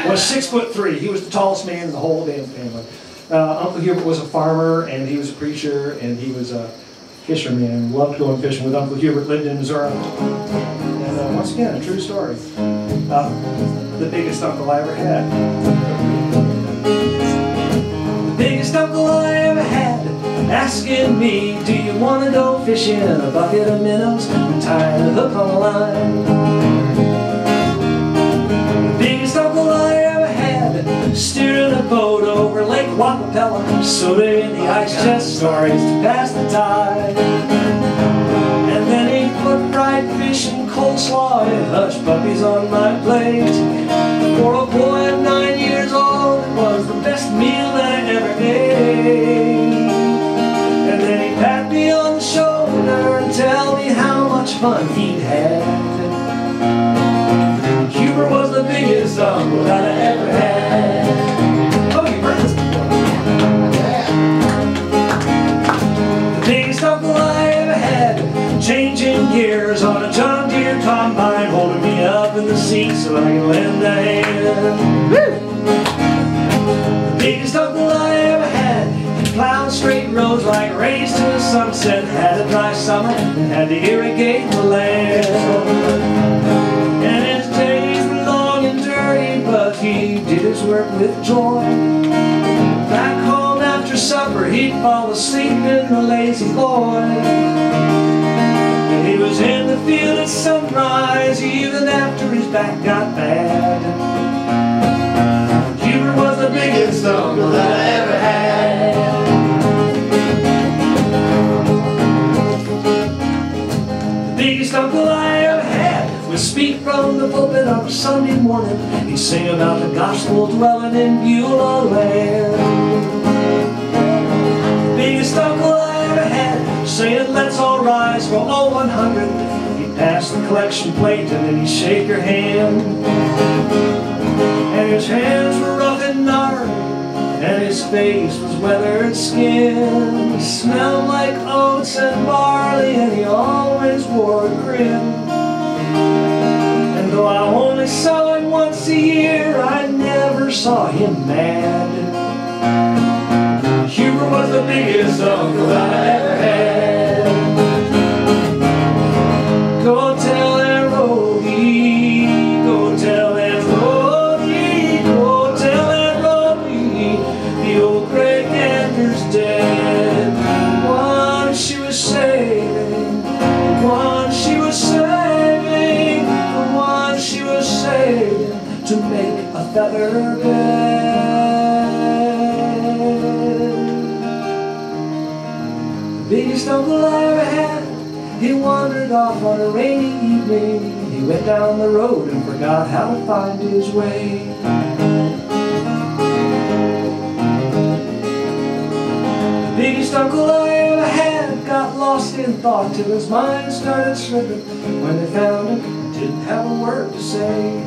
was 6'3". He was the tallest man in the whole damn family. Uncle Hubert was a farmer, and he was a preacher, and he was a fisherman. Loved going fishing with Uncle Hubert. Lived in Missouri. And once again, a true story. The biggest uncle I ever had. The biggest uncle I ever had, asking me, do you want to go fishing? A bucket of minnows and tying a hook on the line. The biggest uncle I ever had, steering a boat over Lake Wapapella, soda in the ice chest stories to pass the tide. And then he put fried fish and coleslaw and hush puppies on my plate. For a boy at 9 years old, it was the best meal that I ever ate. And then he pat me on the shoulder and tell me how much fun he'd had. Hubert was the biggest uncle that I ever had. Oh, you've heard this before. The biggest uncle I ever had, changing gears on a John Deere combine, holding me up in the seat so I can lend a hand. Woo! The biggest uncle I ever had, plowed straight roads like rays to the sunset, had a dry summer and had to irrigate the land. And his days were long and dirty, but he did his work with joy. Back home after supper, he'd fall asleep in the lazy boy. And he was in the field at sunrise, even after his back got bad. Hubert was the biggest uncle that I ever had. The biggest uncle I ever had would speak from the pulpit on a Sunday morning. He'd sing about the gospel dwelling in Beulah land. The biggest uncle I ever had, saying let's all rise for all 100. He'd pass the collection plate and then he'd shake your hand. And his hands were rough and gnarly, and his face was weathered skin. He smelled like oats and barley, and he always wore a grin. And though I only saw him once a year, I never saw him mad. Hubert was the biggest uncle that I ever had. Go tell Aunt Rhodey, go tell Aunt Rhodey, go tell Aunt Rhodey, the old gray gander's dead. The one she was saving, the one she was saving, the one she was saving to make a feather bed. The biggest uncle I ever had, he wandered off on a rainy evening. He went down the road and forgot how to find his way. The biggest uncle I ever had got lost in thought till his mind started slipping. When they found him, he didn't have a word to say.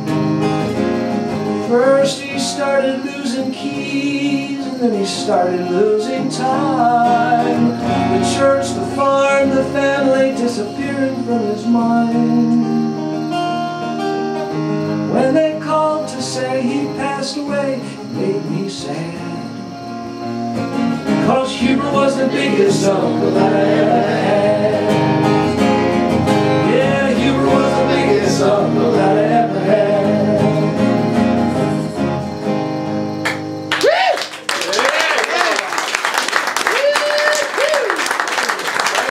First he started losing keys, and then he started losing time. The church, the farm, the family disappearing from his mind. When they called to say he passed away, it made me sad. Cause Hubert was the biggest uncle that I ever had.